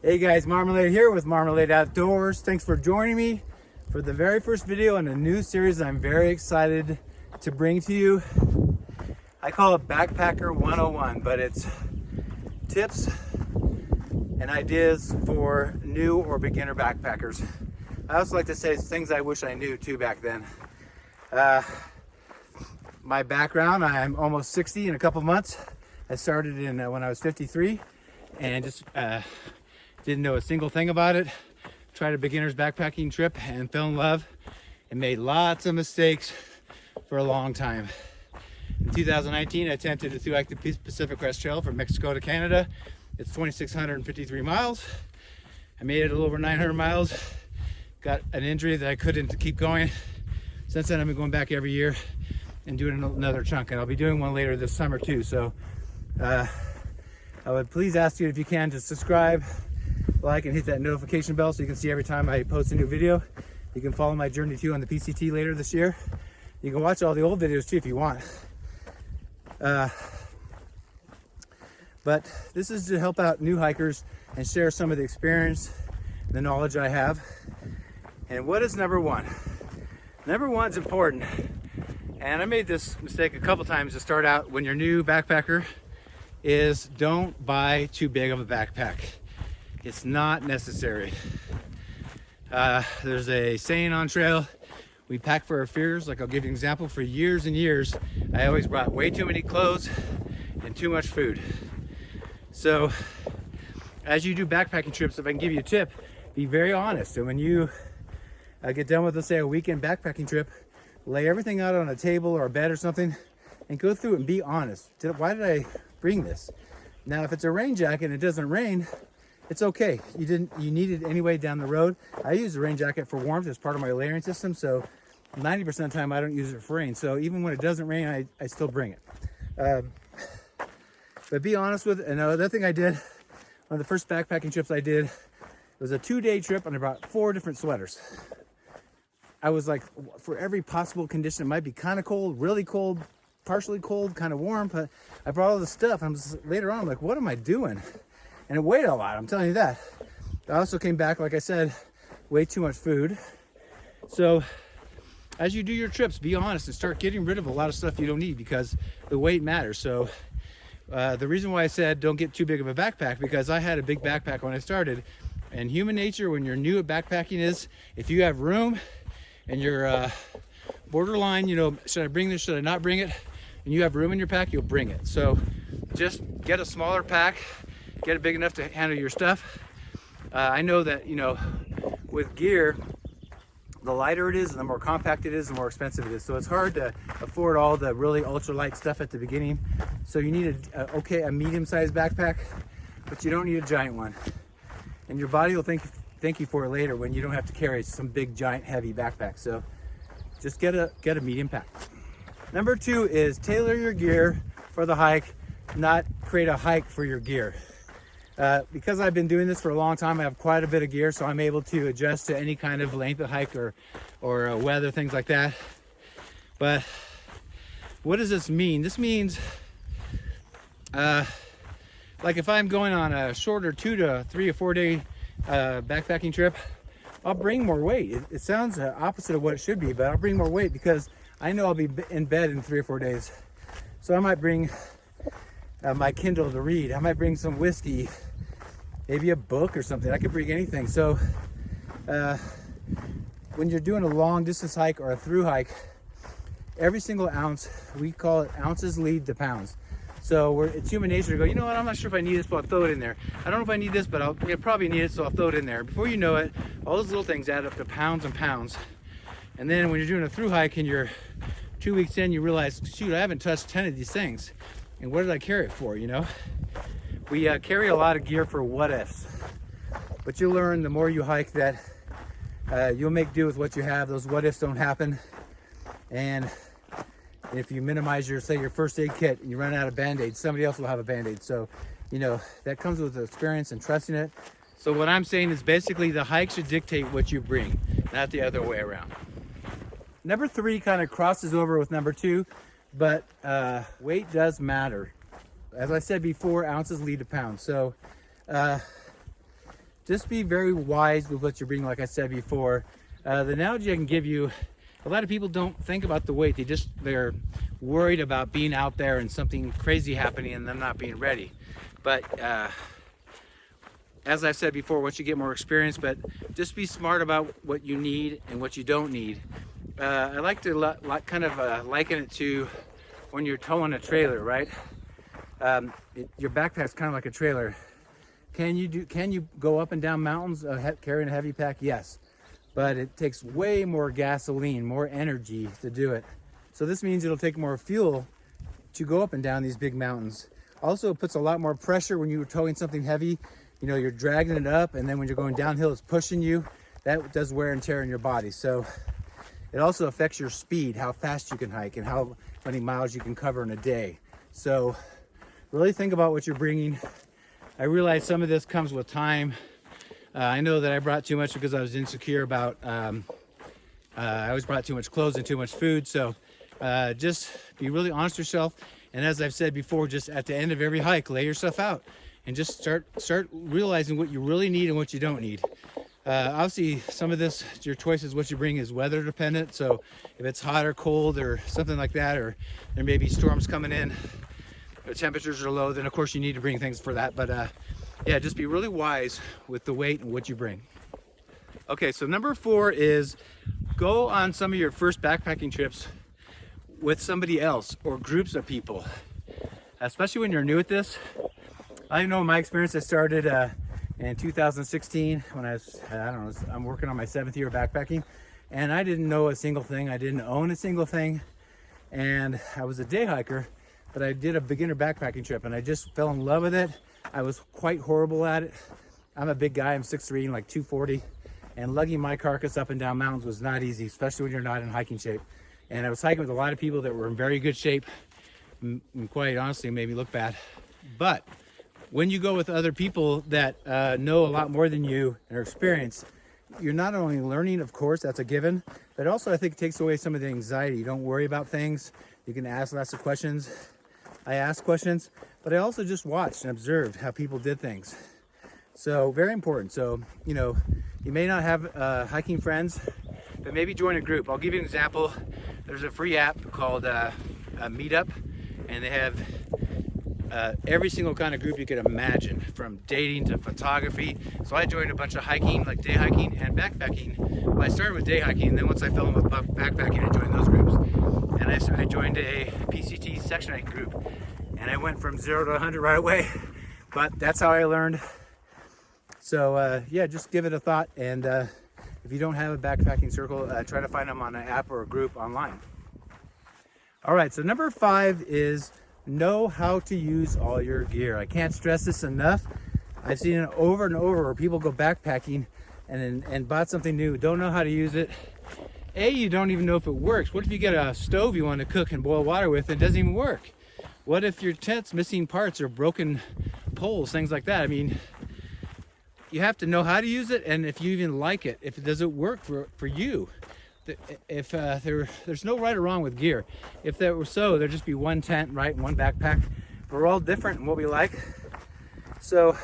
Hey guys, Marmalade here with Marmalade Outdoors. Thanks for joining me for the very first video in a new series I'm very excited to bring to you. I call it Backpacker 101, but it's tips and ideas for new or beginner backpackers. I also like to say it's things I wish I knew too back then. My background, I'm almost 60 in a couple months. I started in when I was 53 and just didn't know a single thing about it. Tried a beginner's backpacking trip and fell in love and made lots of mistakes for a long time. In 2019, I attempted to hike the Pacific Crest Trail from Mexico to Canada. It's 2,653 miles. I made it a little over 900 miles. Got an injury that I couldn't keep going. Since then, I've been going back every year and doing another chunk, and I'll be doing one later this summer too. So I would please ask you if you can to subscribe, like, and hit that notification bell so you can see every time I post a new video. You can follow my journey too on the PCT later this year. You can watch all the old videos too if you want. But this is to help out new hikers and share some of the experience, the knowledge I have. And what is number one? Number one's important. And I made this mistake a couple times to start out when you're a new backpacker, is don't buy too big of a backpack. It's not necessary. There's a saying on trail, we pack for our fears. Like, I'll give you an example. For years and years, I always brought way too many clothes and too much food. So as you do backpacking trips, if I can give you a tip, be very honest. And when you get done with, let's say, a weekend backpacking trip, lay everything out on a table or a bed or something and go through it and be honest. Why did I bring this? Now, if it's a rain jacket and it doesn't rain, it's okay. You need it anyway down the road. I use a rain jacket for warmth as part of my layering system, so 90% of the time I don't use it for rain. So even when it doesn't rain, I still bring it. But be honest with it. And another thing I did, one of the first backpacking trips I did, was a 2-day trip and I brought 4 different sweaters. I was like, for every possible condition, it might be kind of cold, really cold, partially cold, kind of warm, but I brought all this stuff. I'm just, later on, I'm like, what am I doing? And it weighed a lot, I'm telling you that. I also came back, like I said, way too much food. So as you do your trips, be honest and start getting rid of a lot of stuff you don't need, because the weight matters. So the reason why I said don't get too big of a backpack, because I had a big backpack when I started, and human nature when you're new at backpacking is, if you have room and you're borderline, you know, should I bring this, should I not bring it, and you have room in your pack, you'll bring it. So just get a smaller pack, get it big enough to handle your stuff. I know that, you know, with gear, the lighter it is, the more compact it is, the more expensive it is. So it's hard to afford all the really ultralight stuff at the beginning. So you need a medium-sized backpack, but you don't need a giant one. And your body will thank you for it later when you don't have to carry some big, giant, heavy backpack. So just get a medium pack. Number 2 is tailor your gear for the hike, not create a hike for your gear. Because I've been doing this for a long time, I have quite a bit of gear, so I'm able to adjust to any kind of length of hike or weather, things like that. But what does this mean? This means, like if I'm going on a shorter 2 to 3 or 4 day backpacking trip, I'll bring more weight. It sounds opposite of what it should be, but I'll bring more weight because I know I'll be in bed in 3 or 4 days. So I might bring my Kindle to read. I might bring some whiskey, maybe a book or something. I could bring anything. So when you're doing a long distance hike or a through hike, every single ounce, we call it ounces lead to pounds. So it's human nature to go, you know what, I'm not sure if I need this, but I'll throw it in there. I don't know if I need this, but I'll probably need it, so I'll throw it in there. Before you know it, all those little things add up to pounds and pounds. And then when you're doing a through hike and you're 2 weeks in, you realize, shoot, I haven't touched 10 of these things. And what did I carry it for, you know? We carry a lot of gear for what ifs. But you'll learn the more you hike that you'll make do with what you have. Those what ifs don't happen. And if you minimize your, say, your first aid kit and you run out of Band-Aids, somebody else will have a Band-Aid. So, you know, that comes with experience and trusting it. So what I'm saying is basically the hike should dictate what you bring, not the other way around. Number 3 kind of crosses over with number 2. But weight does matter. As I said before, ounces lead to pounds. So just be very wise with what you're bringing, like I said before. The analogy I can give you, a lot of people don't think about the weight. They're worried about being out there and something crazy happening and them not being ready. But as I've said before, once you get more experience, but just be smart about what you need and what you don't need. I like to liken it to when you're towing a trailer, right? Your backpack's kind of like a trailer. Can you go up and down mountains carrying a heavy pack? Yes, but it takes way more gasoline, more energy to do it. So this means it'll take more fuel to go up and down these big mountains. Also, it puts a lot more pressure when you're towing something heavy. You know, you're dragging it up, and then when you're going downhill, it's pushing you. That does wear and tear in your body. So it also affects your speed, how fast you can hike and how many miles you can cover in a day. So really think about what you're bringing. I realize some of this comes with time. I know that I brought too much because I was insecure about, I always brought too much clothes and too much food. So just be really honest with yourself. And as I've said before, just at the end of every hike, lay yourself out and just start realizing what you really need and what you don't need. Obviously, some of this, your choices, what you bring is weather dependent. So if it's hot or cold or something like that, or there may be storms coming in, the temperatures are low, then of course you need to bring things for that. But yeah, just be really wise with the weight and what you bring. Okay, so number 4 is go on some of your first backpacking trips with somebody else or groups of people, especially when you're new at this. I know in my experience, I started in 2016 when I'm working on my 7th year of backpacking, and I didn't know a single thing. I didn't own a single thing, and I was a day hiker, but I did a beginner backpacking trip and I just fell in love with it. I was quite horrible at it. I'm a big guy, I'm 6'3" and like 240, and lugging my carcass up and down mountains was not easy, especially when you're not in hiking shape. And I was hiking with a lot of people that were in very good shape, and quite honestly made me look bad. But when you go with other people that know a lot more than you and are experienced, you're not only learning, of course, that's a given, but also I think it takes away some of the anxiety. You don't worry about things. You can ask lots of questions. I asked questions, but I also just watched and observed how people did things. So very important. So, you know, you may not have hiking friends, but maybe join a group. I'll give you an example. There's a free app called Meetup, and they have every single kind of group you could imagine, from dating to photography. So I joined a bunch of hiking, like day hiking and backpacking. Well, I started with day hiking, and then once I fell in with backpacking, I joined those groups. And I joined a PCT section 8 group, and I went from 0 to 100 right away. But that's how I learned. So yeah, just give it a thought. And if you don't have a backpacking circle, try to find them on an app or a group online. All right, so number 5 is know how to use all your gear. I can't stress this enough. I've seen it over and over where people go backpacking and bought something new, don't know how to use it. You don't even know if it works. What if you get a stove you want to cook and boil water with and it doesn't even work? What if your tent's missing parts or broken poles, things like that? I mean, you have to know how to use it, and if you even like it, if it doesn't work for you. If there's no right or wrong with gear. If there were so, there'd just be one tent, right, and one backpack. We're all different in what we like. So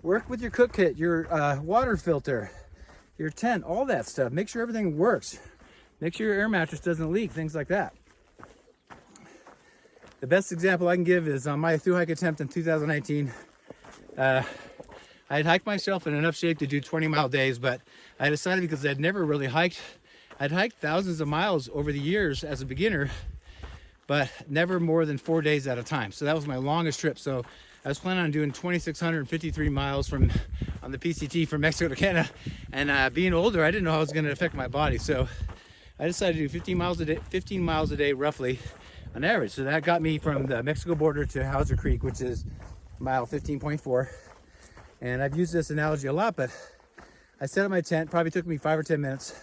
work with your cook kit, your water filter, your tent, all that stuff. Make sure everything works. Make sure your air mattress doesn't leak, things like that. The best example I can give is on my thru hike attempt in 2019. I had hiked myself in enough shape to do 20-mile days, but I decided, because I'd never really hiked, I'd hiked thousands of miles over the years as a beginner, but never more than 4 days at a time. So that was my longest trip. So I was planning on doing 2,653 miles on the PCT from Mexico to Canada. And being older, I didn't know how it was going to affect my body. So I decided to do 15 miles a day roughly on average. So that got me from the Mexico border to Hauser Creek, which is mile 15.4. And I've used this analogy a lot, but I set up my tent, probably took me 5 or 10 minutes.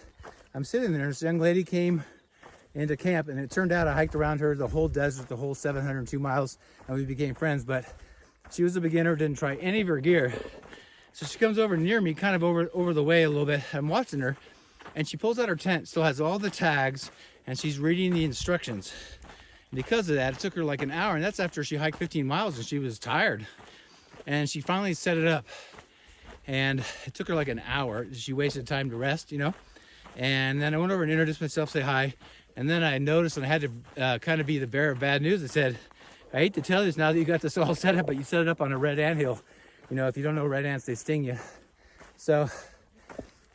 I'm sitting there, this young lady came into camp, and it turned out I hiked around her the whole desert, the whole 702 miles, and we became friends. But she was a beginner, didn't try any of her gear. So she comes over near me, kind of over the way a little bit. I'm watching her, and she pulls out her tent, still has all the tags, and she's reading the instructions. And because of that, it took her like an hour, and that's after she hiked 15 miles and she was tired. And she finally set it up. and it took her like an hour. She wasted time to rest, you know. And then I went over and introduced myself, say hi, and then I noticed, and I had to kind of be the bearer of bad news. I said, I hate to tell you this now that you got this all set up, but you set it up on a red anthill. You know, if you don't know red ants, they sting you. So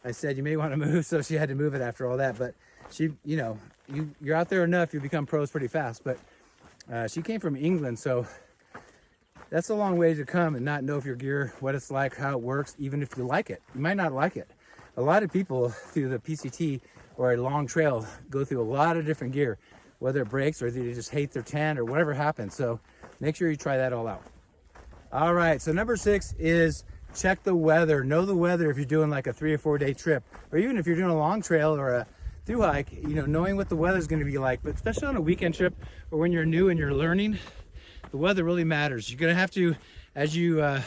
I said, you may want to move. So she had to move it after all that. But she, you know, you're out there enough, you become pros pretty fast. But she came from England, so that's a long way to come and not know if your gear, what it's like, how it works, even if you like it. You might not like it. A lot of people through the PCT or a long trail go through a lot of different gear, whether it breaks or they just hate their tent or whatever happens. So make sure you try that all out. All right, so number 6 is check the weather. Know the weather if you're doing like a 3 or 4 day trip, or even if you're doing a long trail or a through hike, you know, knowing what the weather's going to be like. But especially on a weekend trip or when you're new and you're learning, the weather really matters. You're going to have to, as you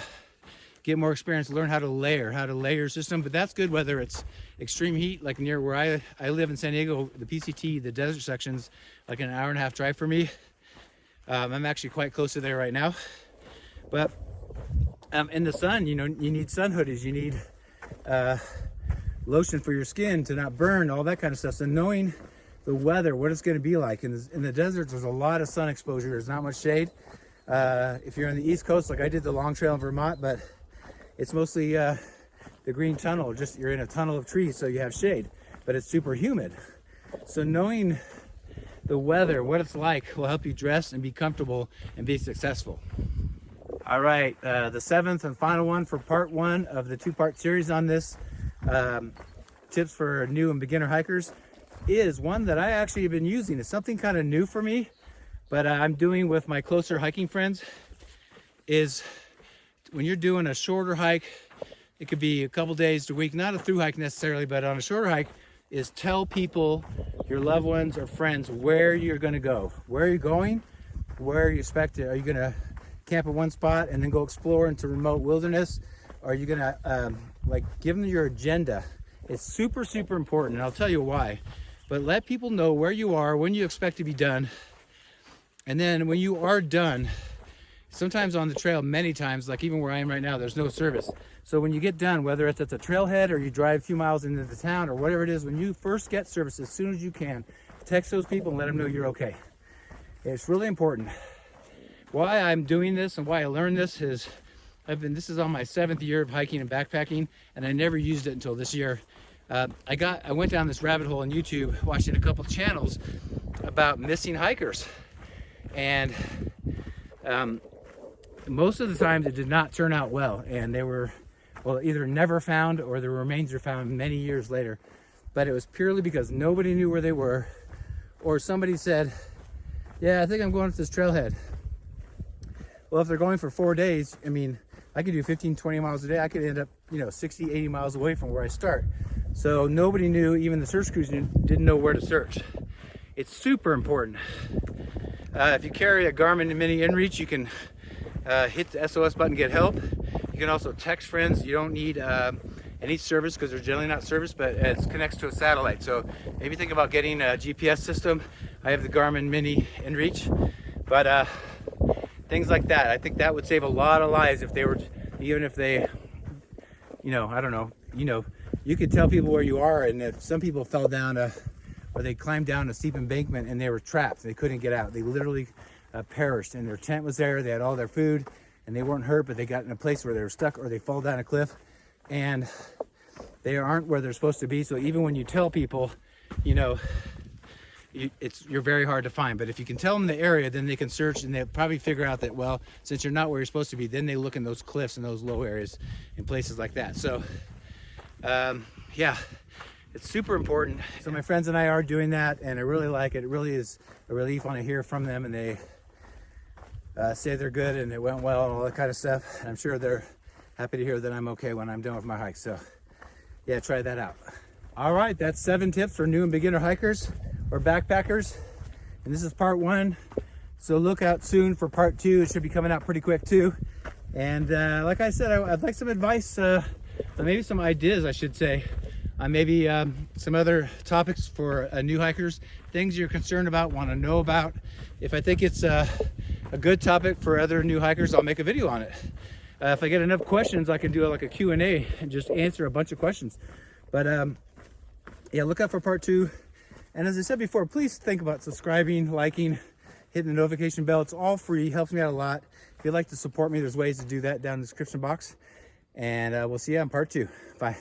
get more experience, learn how to layer your system. But that's good whether it's extreme heat, like near where I live in San Diego. The PCT, the desert section's like an hour and a half drive for me. I'm actually quite close to there right now. But in the sun, you know, you need sun hoodies, you need lotion for your skin to not burn, all that kind of stuff. So knowing the weather, what it's going to be like in the deserts, there's a lot of sun exposure. There's not much shade. If you're on the East Coast, like I did the long trail in Vermont, but it's mostly the green tunnel. Just you're in a tunnel of trees, so you have shade, but it's super humid. So knowing the weather, what it's like, will help you dress and be comfortable and be successful. All right, the 7th and final one for part 1 of the 2-part series on this, tips for new and beginner hikers, is one that I actually have been using. It's something kind of new for me, but I'm doing with my closer hiking friends. Is when you're doing a shorter hike, it could be a couple days to a week, not a through hike necessarily, but on a shorter hike, is tell people, your loved ones or friends, where you're going to go. Where are you going? Where are you expected? Are you going to camp at one spot and then go explore into remote wilderness? Or are you going to like give them your agenda? It's super, super important, and I'll tell you why. But let people know where you are, when you expect to be done. And then when you are done, sometimes on the trail, many times, like even where I am right now, there's no service. So when you get done, whether it's at the trailhead or you drive a few miles into the town or whatever it is, when you first get service, as soon as you can, text those people and let them know you're okay. It's really important. Why I'm doing this and why I learned this is this is on my 7th year of hiking and backpacking, and I never used it until this year. I went down this rabbit hole on YouTube watching a couple channels about missing hikers, and most of the times it did not turn out well, and they were, well, either never found or the remains are found many years later. But it was purely because nobody knew where they were, or somebody said, yeah, I think I'm going to this trailhead. Well, if they're going for 4 days, I mean, I could do 15, 20 miles a day. I could end up, 60, 80 miles away from where I start. So nobody knew, even the search crews didn't know where to search. It's super important. If you carry a Garmin Mini inReach, you can hit the SOS button, get help. You can also text friends. You don't need any service because they're generally not service, but it connects to a satellite. So maybe think about getting a GPS system. I have the Garmin Mini inReach, but things like that. I think that would save a lot of lives if they were, even if they, I don't know, you could tell people where you are, and if some people fell down or they climbed down a steep embankment and they were trapped, they couldn't get out. They literally perished, and their tent was there, they had all their food, and they weren't hurt, but they got in a place where they were stuck, or they fall down a cliff, and they aren't where they're supposed to be. So even when you tell people, you're very hard to find. But if you can tell them the area, then they can search, and they'll probably figure out that, well, since you're not where you're supposed to be, then they look in those cliffs and those low areas and places like that. So yeah, it's super important. So my friends and I are doing that, and I really like it. It really is a relief when I hear from them and they say they're good and it went well and all that kind of stuff. And I'm sure they're happy to hear that I'm okay when I'm done with my hike. So yeah, try that out. All right, that's 7 tips for new and beginner hikers or backpackers, and this is part 1. So look out soon for part 2. It should be coming out pretty quick too. And like I said, I'd like some advice, or maybe some ideas, I should say, on maybe some other topics for new hikers, things you're concerned about, want to know about. If I think it's a good topic for other new hikers, I'll make a video on it. If I get enough questions, I can do like a Q&A and just answer a bunch of questions. But yeah, look out for part 2. And as I said before, please think about subscribing, liking, hitting the notification bell. It's all free, helps me out a lot. If you'd like to support me, there's ways to do that down in the description box. And we'll see you on part 2. Bye.